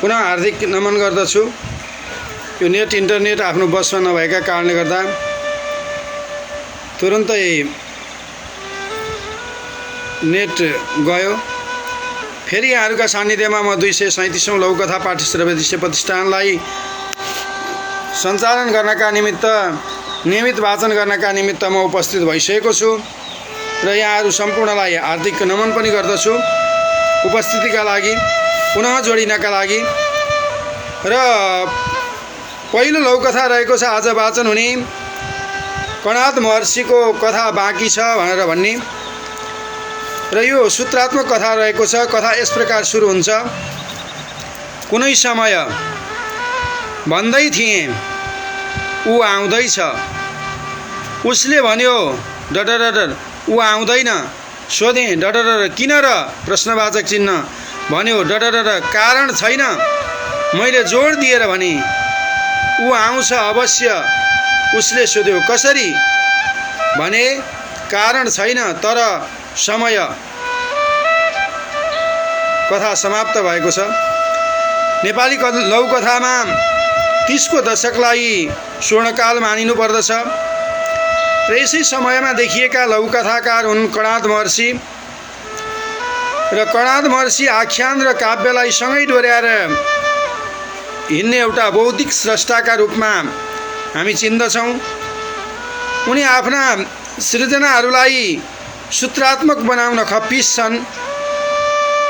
पुनः हार्दिक नमन गर्दछु। यो नेट इन्टरनेट आफ्नो बसमा नभएका कारणले गर्दा तुरुन्तै नेट गयो। फेरि यहाँहरूका सान्निध्यमा म 237औं लघुकथा पाठ्यश्रव्य दृश्य प्रतिष्ठानलाई सञ्चालन गर्नका निमित्त नियमित वाचन गर्नका निमित्त म उपस्थित भइसकेको छु र यहाँहरू सम्पूर्णलाई हार्दिक नमन पनि गर्दछु उपस्थितिका लागि, पुनः जोडिनका लागि। र पहिलो लघुकथा रहेको छ आज वाचन हुने कणाद महर्षिको कथा बाँकी छ भनेर भन्ने र यो सूत्रात्मक कथा रहेको छ। कथा यस प्रकार सुरु हुन्छ। कुनै समय भन्दै थिएँ ऊ आउँदैछ। उसले भन्यो डडडडर ऊ आउँदैन। सोधेँ डडडडर किन र? प्रश्नवाचक चिन्ह। भन्यो डडडडर कारण छैन। मैले जोड दिएर भने ऊ आउँछ अवश्य। उसले सोध्यो कसरी? भने कारण छैन तर समय। कथा समाप्त भएको छ। नेपाली लघुकथामा 30 को दशकलाई स्वर्णकाल मानिनु पर्दछ र यसै समयमा देखिएका लघुकथाकार हुन् कणाद महर्षि। र कणाद महर्षि आख्यान र काव्यलाई सँगै डोर्याएर हिँड्ने एउटा बौद्धिक स्रष्टाका रूपमा हामी चिन्दछौँ। उनी आफ्ना सृजनाहरूलाई सूत्रात्मक बनाउन खप्पिस छन्।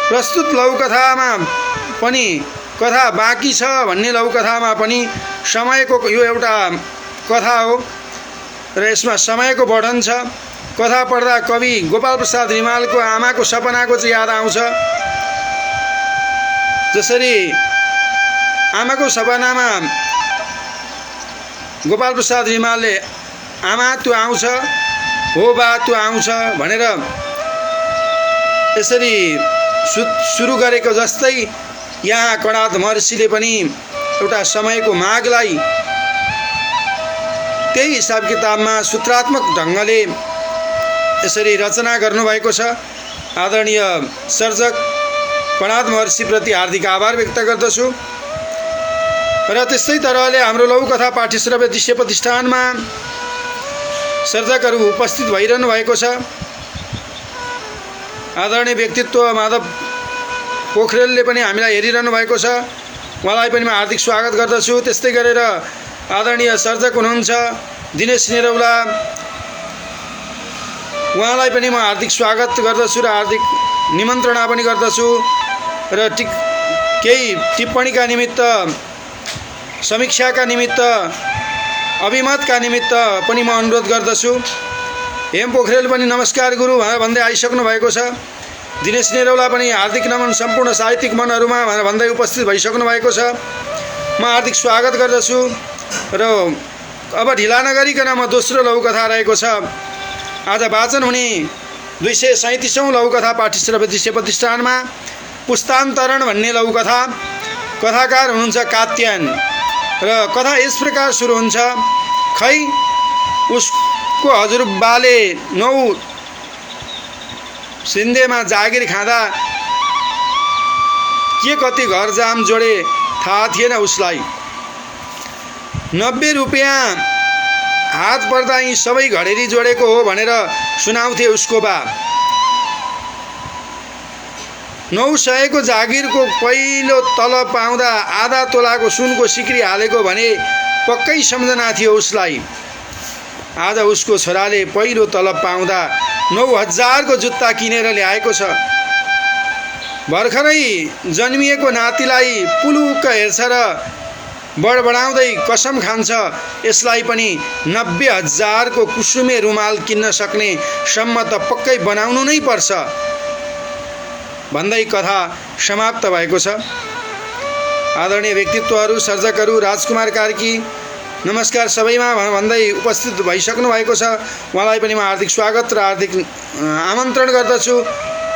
प्रस्तुत लघुकथामा पनि कथा बाँकी छ भन्ने लघुकथामा पनि समयको यो एउटा कथा हो र यसमा समयको वर्णन छ। कथा पढ्दा कवि गोपालप्रसाद रिमालको आमाको सपनाको चाहिँ याद आउँछ। जसरी आमाको सपनामा गोपालप्रसाद रिमालले आमा तँ आउँछ, हो बा तँ आउँछ भनेर यसरी सुरु गरेको जस्तै यहाँ कणाद महर्षिले पनि एउटा समयको मागलाई त्यही हिसाब किताबमा सूत्रात्मक ढङ्गले यसरी रचना गर्नुभएको छ। आदरणीय सर्जक कणाद महर्षिप्रति हार्दिक आभार व्यक्त गर्दछु। र त्यस्तै तरहले हाम्रो लघुकथा पाठ्यश्रव्य दृश्य प्रतिष्ठानमा सर्जकहरू उपस्थित भइरहनु भएको छ। आदरणीय व्यक्तित्व माधव पोखरेलले पनि हामीलाई हेरिरहनु भएको छ। उहाँलाई पनि म हार्दिक स्वागत गर्दछु। त्यस्तै गरेर आदरणीय सर्जक हुनुहुन्छ दिनेश निरौला, उहाँलाई पनि म हार्दिक स्वागत गर्दछु र हार्दिक निमन्त्रणा पनि गर्दछु। र केही टिप्पणीका निमित्त, समीक्षाका निमित्त, अभिमतका निमित्त पनि म अनुरोध गर्दछु। हेम पोखरेल पनि नमस्कार गुरु भनेर भन्दै आइसक्नु भएको छ। दिनेश निरौला पनि हार्दिक नमन सम्पूर्ण साहित्यिक मनहरूमा भनेर भन्दै उपस्थित भइसक्नु भएको छ। म हार्दिक स्वागत गर्दछु। र अब ढिला नगरिकन म दोस्रो लघुकथा रहेको छ आज वाचन हुने 237औं लघुकथा पाठ्यश्रव्य दृश्य प्रतिष्ठानमा पुस्तान्तरण भन्ने लघुकथा। कथाकार हुनुहुन्छ कात्यायन र कथा यस प्रकार सुरु हुन्छ। खै उसको हजुरबाले 9 सिन्धेमा जागिर खाँदा के कति घर जाम जोडे थाहा थिएन उसलाई। 90 रुपियाँ हात पर्दा यी सबै घडेरी जोडेको हो भनेर सुनाउँथे उसको बा। 900 को जागिरको पहिलो तलब पाउँदा आधा तोलाको सुनको सिक्री हालेको भने पक्कै सम्झना थियो उसलाई। आज उसको छोराले पहिलो तलब पाउँदा 9000 को जुत्ता किनेर ल्याएको छ। भर्खरै जन्मिएको नातिलाई पुलुक्क हेर्छ र बडबडाउँदै कसम खान्छ यसलाई पनि 90,000 को कुसुमे रुमाल किन्न सक्ने सम्म त पक्कै बनाउनु नै पर्छ भन्दै कथा समाप्त भएको छ। आदरणीय व्यक्तित्वहरू, सर्जकहरू, राजकुमार कार्की नमस्कार सबैमा भन्दै उपस्थित भइसक्नु भएको छ। उहाँलाई पनि म हार्दिक स्वागत र हार्दिक आमन्त्रण गर्दछु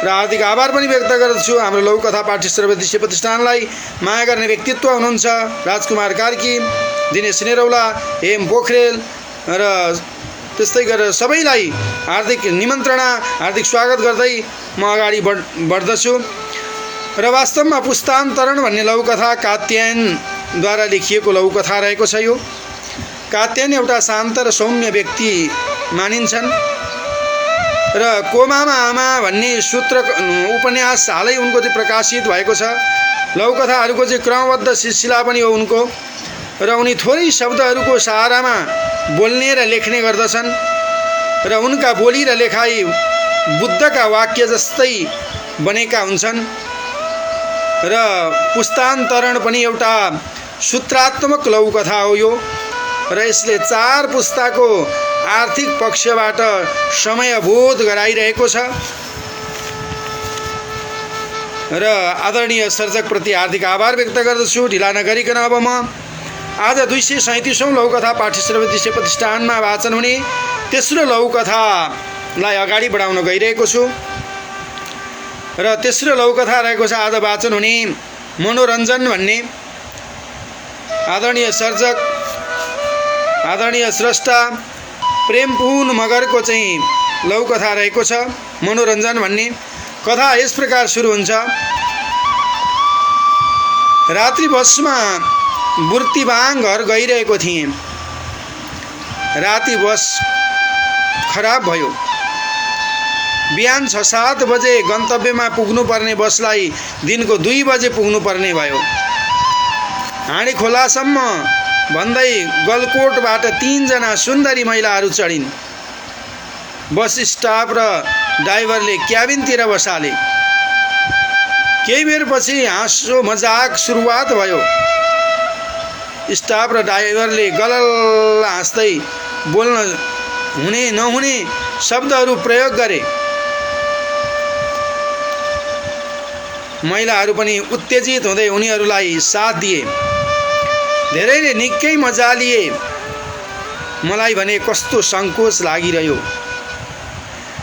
र हार्दिक आभार पनि व्यक्त गर्दछु। हाम्रो लघुकथा पाठ्यश्रव्य दृश्य प्रतिष्ठानलाई माया गर्ने व्यक्तित्व हुनुहुन्छ राजकुमार कार्की, दिनेश निरौला, हेम पोखरेल र त्यस्तै गरेर सबैलाई हार्दिक निमन्त्रणा, हार्दिक स्वागत गर्दै म अगाडि बढ्दछु। र वास्तवमा पुस्तान्तरण भन्ने लघुकथा कात्यायनद्वारा लेखिएको लघुकथा रहेको छ। यो कात्यायन एउटा शान्त र सौम्य व्यक्ति मानिन्छन् र कोमामा आमा भन्ने सूत्र उपन्यास हालै उनको चाहिँ प्रकाशित भएको छ। लघुकथाहरूको चाहिँ क्रमबद्ध सिलसिला पनि हो उनको, र उनी थोरै शब्दहरूको सहारामा बोल्ने र लेख्ने गर्दछन् र उनका बोली र लेखाइ बुद्धका वाक्य जस्तै बनेका हुन्छन्। र पुस्तान्तरण पनि एउटा सूत्रात्मक लघुकथा हो यो, र यसले 4 पुस्ताको आर्थिक पक्षबाट समयबोध गराइरहेको छ। र आदरणीय सर्जकप्रति हार्दिक आभार व्यक्त गर्दछु। ढिला नगरिकन अब म आज 237औं लघुकथा पाठ्यश्रव्य दृश्य प्रतिष्ठानमा वाचन हुने तेस्रो लघुकथालाई अगाडि बढाउन गइरहेको छु। र तेस्रो लघुकथा रहेको छ आज वाचन हुने मनोरञ्जन भन्ने। आदरणीय सर्जक, आदरणीय स्रष्टा प्रेमपुन मगरको चाहिँ लघुकथा रहेको छ मनोरञ्जन भन्ने। कथा यस प्रकार सुरु हुन्छ। रात्रि बसमा बुर्तिवाङ घर गइरहेको थिएँ। राति बस खराब भयो। बिहान 6-7 बजे गन्तव्यमा पुग्नुपर्ने बसलाई दिनको 2 बजे पुग्नुपर्ने भयो। हाँडी खोलासम्म भन्दै गलकोटबाट 3 जना सुन्दरी महिलाहरू चढिन्। बस स्टाफ र ड्राइभरले क्याबिनतिर बसाले। केही बेरपछि हाँसो मजाक सुरुवात भयो। स्टाफ र ड्राइभरले गलल हाँस्दै बोल्न हुने नहुने शब्दहरू प्रयोग गरे। महिलाहरू पनि उत्तेजित हुँदै उनीहरूलाई साथ दिए। धेरैले निकै मजा लिए। मलाई भने कस्तो सङ्कोच लागिरह्यो।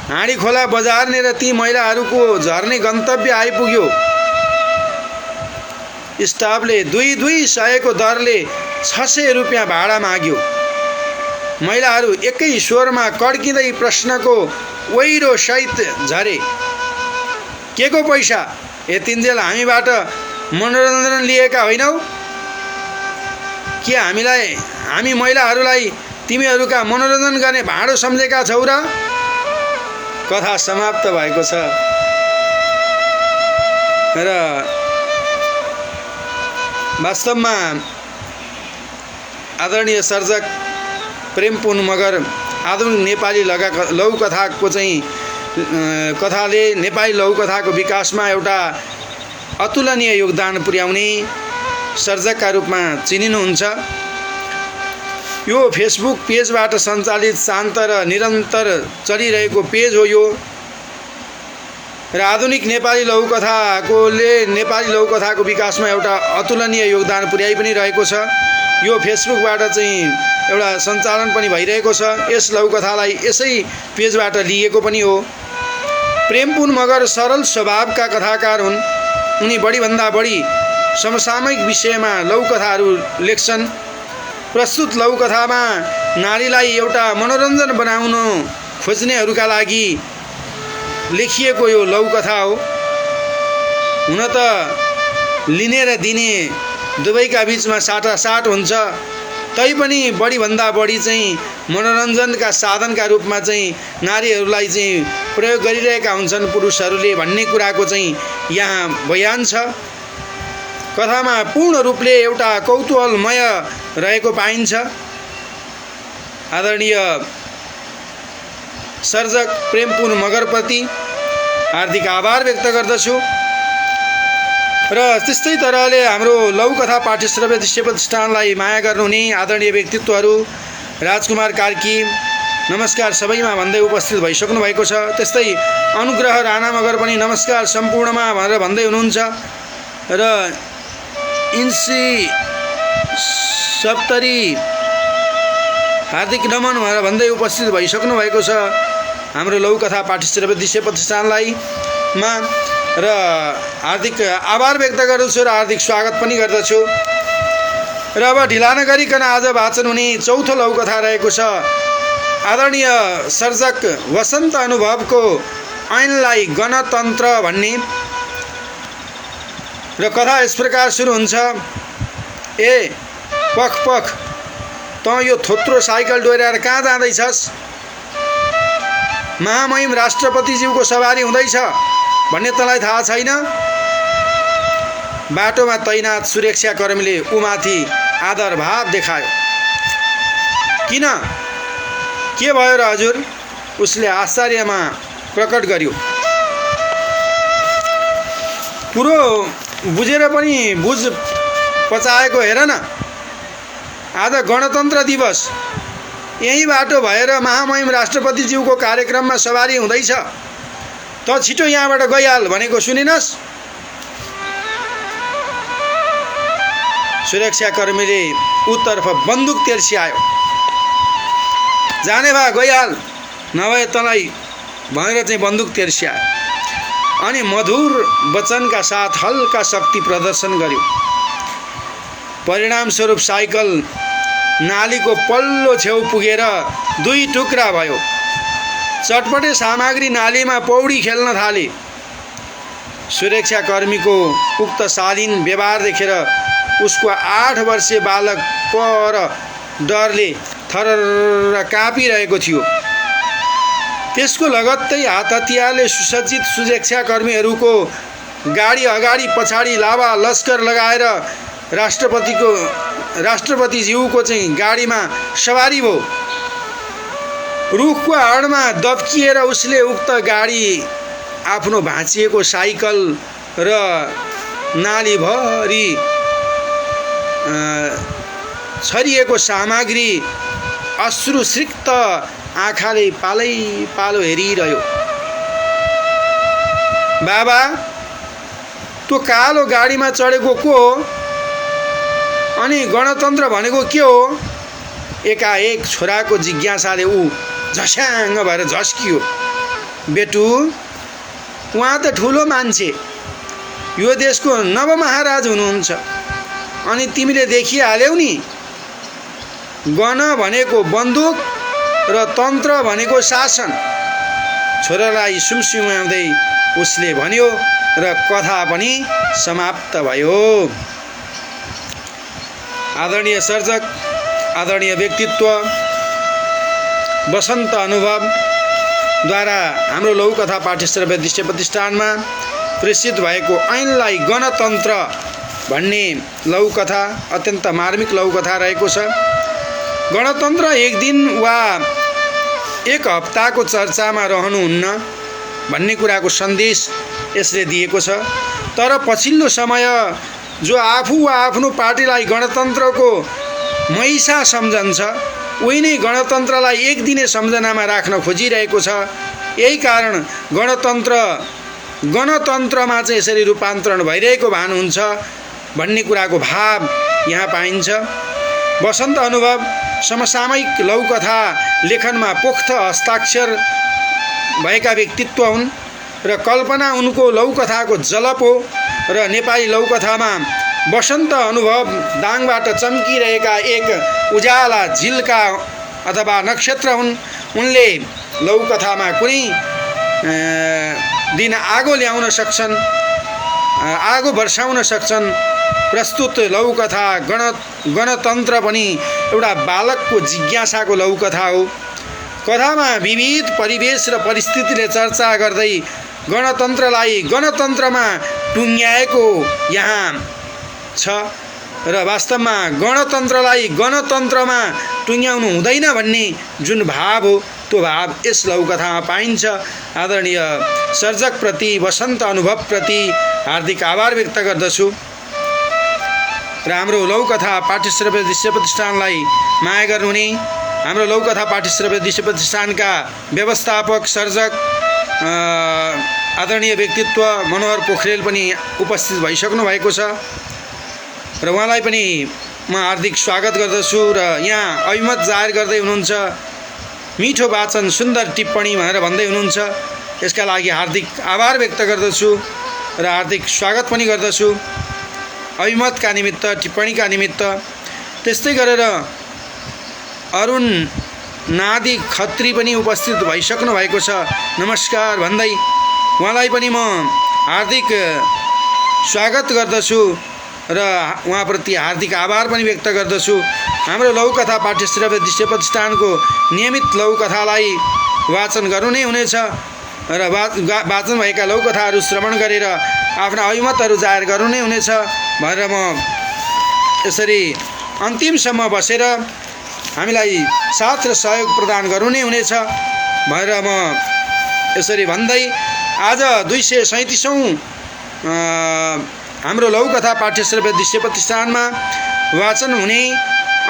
हाँडी खोला बजार्ने ती महिलाहरूको झर्ने गन्तव्य आइपुग्यो। स्टाफले 2-2 को दरले 600 रुपियाँ भाडा माग्यो। महिलाहरू एकै स्वरमा कड्किँदै प्रश्नको ओइरो सहित झरे। के को पैसा? यतिन्जेल हामीबाट मनोरञ्जन लिएका होइनौ? के हामी महिलाहरूलाई तिमीहरूका मनोरञ्जन गर्ने भाडो सम्झेका छौ र? कथा समाप्त भएको छ। र वास्तवमा आदरणीय सर्जक प्रेमपुन मगर आधुनिक नेपाली लघुकथाको चाहिँ कथाले नेपाली लघुकथाको विकासमा एउटा अतुलनीय योगदान पुर्याउने सर्जकका रूपमा चिनिनुहुन्छ। यो फेसबुक पेजबाट सञ्चालित शान्त र निरन्तर चलिरहेको पेज हो यो। र आधुनिक नेपाली लघुकथाको विकासमा एउटा अतुलनीय योगदान पुर्याइ पनि रहेको छ। यो फेसबुकबाट चाहिँ एउटा सञ्चालन पनि भइरहेको छ। यस लघुकथालाई यसै पेजबाट लिएको पनि हो। प्रेमपुन मगर सरल स्वभावका कथाकार हुन्। उनी बढीभन्दा बढी समसामयिक विषयमा लघुकथाहरू लेख्छन्। प्रस्तुत लघुकथामा नारीलाई एउटा मनोरञ्जन बनाउन खोज्नेहरूका लागि लेखिएको यो लघुकथा हो। हुन त लिने र दिने दुवैका बीचमा साटासाट हुन्छ, तैपनि बढीभन्दा बढी चाहिँ मनोरञ्जनका साधनका रूपमा चाहिँ नारीहरूलाई चाहिँ प्रयोग गरिरहेका हुन्छन् पुरुषहरूले भन्ने कुराको चाहिँ यहाँ बयान छ। कथामा पूर्ण रूपले एउटा कौतूहलमय रहेको पाइन्छ। आदरणीय सर्जक प्रेमपुन मगरप्रति हार्दिक आभार व्यक्त गर्दछु। र त्यस्तै तरहले हाम्रो लघुकथा पाठ्यश्रव्य दृश्य प्रतिष्ठानलाई माया गर्नुहुने आदरणीय व्यक्तित्वहरू राजकुमार कार्की नमस्कार सबैमा भन्दै उपस्थित भइसक्नु भएको छ। त्यस्तै अनुग्रह राणा मगर पनि नमस्कार सम्पूर्णमा भनेर भन्दै हुनुहुन्छ। र इन्सी सप्तरी हार्दिक नमन भनेर भन्दै उपस्थित भइसक्नु भएको छ हाम्रो लघुकथा पाठ्यश्रव्य दृश्य प्रतिष्ठानलाई मा। र हार्दिक आभार व्यक्त गर्दछु र हार्दिक स्वागत पनि गर्दछु। र अब ढिला नगरिकन आज वाचन हुने चौथो लघुकथा रहेको छ आदरणीय सर्जक वसन्त अनुभवको ऐनलाई गणतन्त्र भन्ने। र कथा यस प्रकार सुरु हुन्छ। ए पख पख, तँ यो थोत्रो साइकल डोर्याएर कहाँ जाँदैछस्? महामहिम राष्ट्रपतिज्यूको सवारी हुँदैछ भन्ने तँलाई थाहा छैन? बाटोमा तैनात सुरक्षाकर्मीले उमाथि आदर भाव देखायो। किन, के भयो र हजुर? उसले आश्चर्यमा प्रकट गर्यो। पुरो बुझेर पनि बुझ पचाएको हेर न, आज गणतन्त्र दिवस, यही बाटो भएर महामहिम राष्ट्रपतिज्यूको कार्यक्रममा सवारी हुँदैछ। त छिटो यहाँबाट गइहाल भनेको सुनेनस्? सुरक्षाकर्मीले उत्तर्फ बन्दुक तेर्स्यायो। जाने भए गइहाल, नभए तँलाई भनेर चाहिँ बन्दुक तेर्स्यायो अनि मधुर वचनका साथ हल्का शक्ति प्रदर्शन गर्यो। परिणामस्वरूप साइकल नालीको पल्लो छेउ पुगेर 2 टुक्रा भयो। चटपटे सामग्री नालीमा पौडी खेल्न थाले। सुरक्षाकर्मीको उक्त शालीन व्यवहार देखेर उसको 8 वर्षीय बालक पर डरले थरर काँपिरहेको थियो। त्यसको लगत्तै हात हतियारले सुसज्जित सुरक्षाकर्मीहरूको गाडी अगाडि पछाडि लावा लस्कर लगाएर राष्ट्रपतिज्यूको चाहिँ गाडीमा सवारी भयो। रुखको आडमा दब्किएर उसले उक्त गाडी आफ्नो भाँचिएको साइकल र नालीभरि छरिएको सामग्री अश्रुसिक्त आँखाले पालै पालो हेरिरह्यो। बाबा, त्यो कालो गाडीमा चढेको को हो? अनि गणतन्त्र भनेको के हो? एकाएक छोराको जिज्ञासाले ऊ झस्याङ्ग भएर झस्कियो। बेटु, उहाँ त ठुलो मान्छे, यो देशको नवमहाराज हुनुहुन्छ, अनि तिमीले देखिहाल्यौ नि, गण भनेको बन्दुक र तन्त्र भनेको शासन। छोरालाई सुमसुम्याउँदै उसले भन्यो र कथा पनि समाप्त भयो। आदरणीय सर्जक, आदरणीय व्यक्तित्व वसन्त अनुभवद्वारा हाम्रो लघुकथा पाठ्यश्रव्य दृश्य प्रतिष्ठानमा प्रेषित भएको ऐनलाई गणतन्त्र भन्ने लघुकथा अत्यन्त मार्मिक लघुकथा रहेको छ। गणतन्त्र एक दिन वा एक हप्ताको चर्चामा रहनुहुन्न भन्ने कुराको सन्देश यसले दिएको छ। तर पछिल्लो समय जो आफू वा आफ्नो पार्टीलाई गणतन्त्रको महिषा सम्झन्छ, उही नै गणतन्त्रलाई एक दिने सम्झनामा राख्न खोजिरहेको छ। यही कारण गणतन्त्रमा चाहिँ यसरी रूपान्तरण भइरहेको भान हुन्छ भन्ने कुराको भाव यहाँ पाइन्छ। वसन्त अनुभव समसामयिक लघुकथा लेखनमा पोख्त हस्ताक्षर भएका व्यक्तित्व हुन् र कल्पना उनको लघुकथाको जलप हो र नेपाली लघुकथामा वसन्त अनुभव दाङबाट चम्किरहेका एक उज्याला झिल्का अथवा नक्षत्र हुन्। उनले लघुकथामा कुनै दिन आगो ल्याउन सक्छन्, आगो वर्षाउन सक्छन्। प्रस्तुत लघुकथा गणतन्त्र पनि एउटा बालकको जिज्ञासाको लघुकथा हो। कथामा विविध परिवेश र परिस्थितिले चर्चा गर्दै गणतन्त्रलाई गणतन्त्रमा टुङ्ग्याएको यहाँ छ र वास्तवमा गणतन्त्रलाई गणतन्त्रमा टुङ्ग्याउनु हुँदैन भन्ने जुन भाव हो, त्यो भाव यस लघुकथामा पाइन्छ। आदरणीय सर्जकप्रति, वसन्त अनुभवप्रति हार्दिक आभार व्यक्त गर्दछु र हाम्रो लघुकथा पाठ्यश्रव्य दृश्य प्रतिष्ठानलाई माया गर्नुहुने हाम्रो लघुकथा पाठ्यश्रव्य दृश्य प्रतिष्ठानका व्यवस्थापक सर्जक आदरणीय व्यक्तित्व मनोहर पोखरेल पनि उपस्थित भइसक्नु भएको छ र उहाँलाई पनि म हार्दिक स्वागत गर्दछु र यहाँ अभिमत जाहेर गर्दै हुनुहुन्छ। मिठो वाचन, सुन्दर टिप्पणी भनेर भन्दै हुनुहुन्छ। यसका लागि हार्दिक आभार व्यक्त गर्दछु र हार्दिक स्वागत पनि गर्दछु अभिमतका निमित्त, टिप्पणीका निमित्त। त्यस्तै गरेर अरुण नादी खत्री पनि उपस्थित भइसक्नु भएको छ। नमस्कार भन्दै उहाँलाई पनि म हार्दिक स्वागत गर्दछु र उहाँप्रति हार्दिक आभार पनि व्यक्त गर्दछु। हाम्रो लघुकथा पाठ्यश्रव्य दृश्य प्रतिष्ठानको नियमित लघुकथालाई वाचन गर्नु नै हुनेछ र वाचन भएका लघुकथाहरू श्रवण गरेर आफ्ना अभिमतहरू जाहेर गर्नु नै हुनेछ भनेर म यसरी अन्तिमसम्म बसेर हामीलाई साथ र सहयोग प्रदान गर्नु नै हुनेछ भनेर म यसरी भन्दै आज 237औं हाम्रो लघुकथा पाठ्यश्रव्य दृश्य प्रतिष्ठानमा वाचन हुने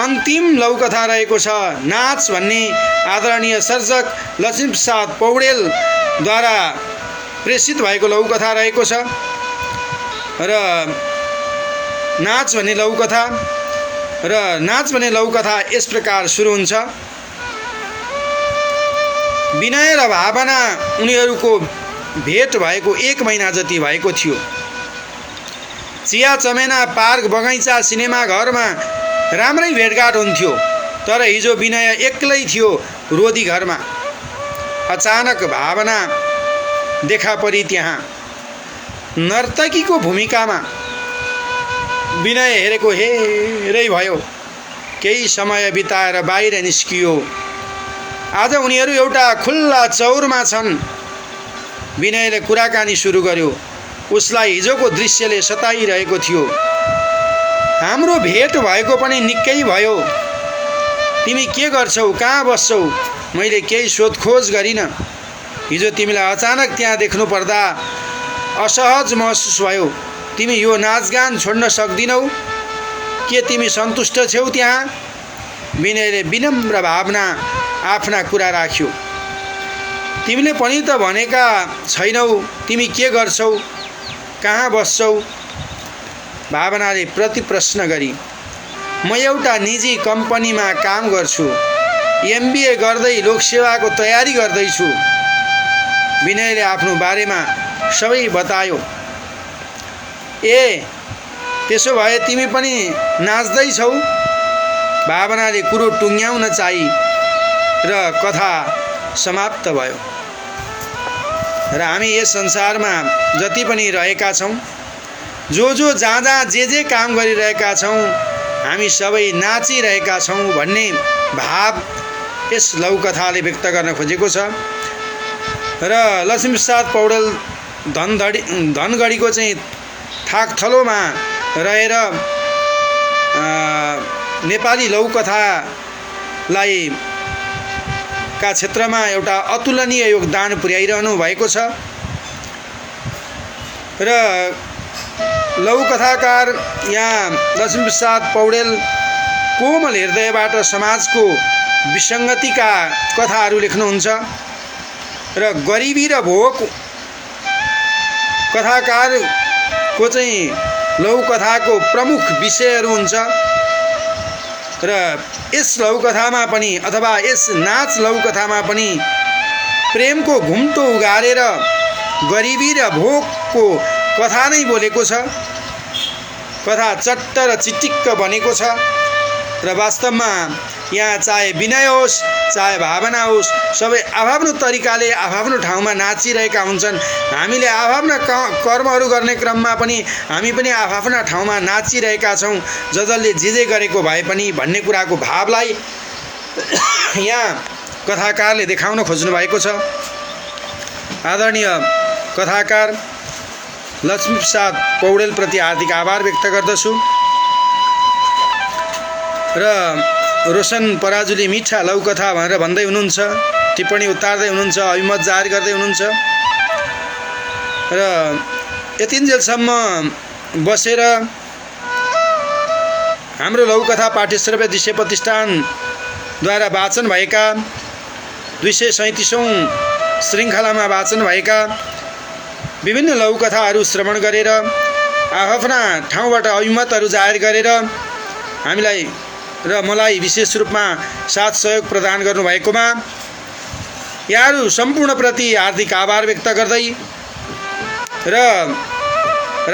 अन्तिम लघुकथा रहेको छ नाच भन्ने आदरणीय सर्जक लक्ष्मीप्रसाद पौडेलद्वारा प्रेषित भएको लघुकथा रहेको छ र नाच भन्ने लघुकथा यस प्रकार सुरु हुन्छ। विनय र भावना उनीहरूको भेट भएको 1 महिना जति भएको थियो। चिया चमेना पार्क बगैँचा सिनेमा घरमा राम्रै भेटघाट हुन्थ्यो, तर हिजो विनय एक्लै थियो रोदी घरमा। अचानक भावना देखा परी त्यहाँ नर्तकीको भूमिकामा। विनय हेरेको हेरै भयो। केही समय बिताएर बाहिर निस्कियो। आज उनीहरू एउटा खुल्ला चौरमा छन्। विनयले कुराकानी सुरु गर्यो। उसलाई हिजोको दृश्यले सताइरहेको थियो। हाम्रो भेट भएको पनि निकै भयो। तिमी के गर्छौ, कहाँ बस्छौ? मैले केही सोधखोज गरिनँ। हिजो तिमीलाई अचानक त्यहाँ देख्नु पर्दा असहज महसुस भयो। तिमी यो नाचगान छोड्न सक्दिनौ? के तिमी सन्तुष्ट छौ त्यहाँ? विनयले विनम्र भावना आफ्ना कुरा राख्यो। तिमीले पनि त भनेका छैनौ तिमी के गर्छौ, कहाँ बस्छौ? भावनाले प्रति प्रश्न गरी। म एउटा निजी कम्पनीमा काम गर्छु। MBA गर्दै लोकसेवाको तयारी गर्दैछु। विनयले आफ्नो बारेमा सबै बतायो। ए, त्यसो भए तिमी पनि नाच्दैछौ? भावनाले कुरो टुङ्ग्याउन चाहिँ र कथा समाप्त भयो। र हामी यस संसारमा जति पनि रहेका छौँ, जो जहाँ जे काम गरिरहेका छौँ, हामी सबै नाचिरहेका छौँ भन्ने भाव यस लघुकथाले व्यक्त गर्न खोजेको छ। र लक्ष्मीप्रसाद पौडेल धनगढीको चाहिँ थाकथलोमा रहेर नेपाली लघुकथालाई का क्षेत्रमा एउटा अतुलनीय योगदान पुर्याइरहनु भएको छ। र लघुकथाकार यहाँ लक्ष्मीप्रसाद पौडेल कोमल हृदयबाट समाजको विसङ्गतिका कथाहरू लेख्नुहुन्छ र गरिबी र भोक कथाकारको चाहिँ लघुकथाको प्रमुख विषयहरू हुन्छ। र यस लघुकथामा पनि अथवा यस नाच लघुकथामा पनि प्रेमको घुम्टो उगारेर गरिबी र भोकको कथा नै बोलेको छ। कथा चट्ट र चिटिक्क बनेको छ र वास्तवमा यहाँ चाहे विनय होस् चाहे भावना होस्, सबै आफ्नो तरिकाले आफ्नो ठाउँमा नाचिरहेका हुन्छन्। हामीले आफ्ना कर्महरू गर्ने क्रममा पनि हामी पनि आफ्ना ठाउँमा नाचिरहेका छौँ, जसले जे गरेको भए पनि भन्ने कुराको भावलाई यहाँ कथाकारले देखाउन खोज्नु भएको छ। आदरणीय कथाकार लक्ष्मीप्रसाद पौडेलप्रति हार्दिक आभार व्यक्त गर्दछु र रोशन पराजुली मिठा लघुकथा भनेर भन्दै हुनुहुन्छ, टिप्पणी उतार्दै हुनुहुन्छ, अभिमत जाहेर गर्दै हुनुहुन्छ र यतिन्जेलसम्म बसेर हाम्रो लघुकथा पाठ्यश्रव्य दृश्य प्रतिष्ठानद्वारा वाचन भएका 237औं श्रृङ्खलामा वाचन भएका विभिन्न लघुकथाहरू श्रवण गरेर आफ्ना ठाउँबाट अभिमतहरू जाहेर गरेर हामीलाई र मलाई विशेष रूपमा साथ सहयोग प्रदान गर्नुभएकोमा यहाँहरू सम्पूर्णप्रति हार्दिक आभार व्यक्त गर्दै र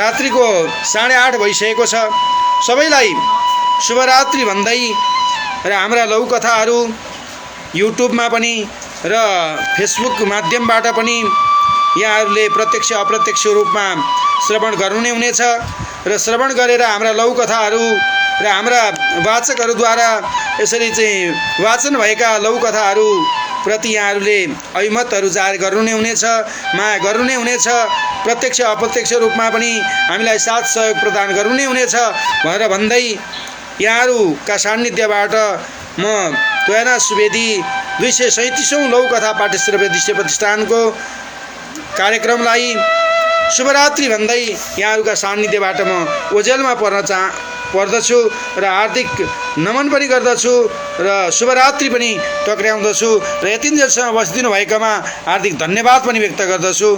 रात्रिको 8:30 भइसकेको छ। सबैलाई शुभरात्रि भन्दै र हाम्रा लघुकथाहरू युट्युबमा पनि र फेसबुक माध्यमबाट पनि यहाँहरूले प्रत्यक्ष अप्रत्यक्ष रूपमा श्रवण गर्नु नै हुनेछ र श्रवण गरेर हाम्रा लौकथाहरू र हाम्रा वाचकहरूद्वारा यसरी चाहिँ वाचन भएका लौकथाहरू प्रति यहाँहरूले अभिमतहरू जाहेर गर्नु नै हुनेछ, माया गर्नु नै हुनेछ, प्रत्यक्ष अप्रत्यक्ष रूपमा पनि हामीलाई साथ सहयोग प्रदान गर्नु नै हुनेछ भनेर भन्दै यहाँहरूका सान्निध्यबाट म त्वयना सुवेदी 237औं लौकथा पाठ्यश्रव्य दृश्य प्रतिष्ठानको कार्यक्रमलाई शुभरात्रि भन्दै यहाँहरूका सान्निध्यबाट म ओझेलमा पर्दछु र हार्दिक नमन पनि गर्दछु र शुभरात्रि पनि टक्र्याउँदछु र यतिन्जेलसम्म बसिदिनु भएकामा हार्दिक धन्यवाद पनि व्यक्त गर्दछु।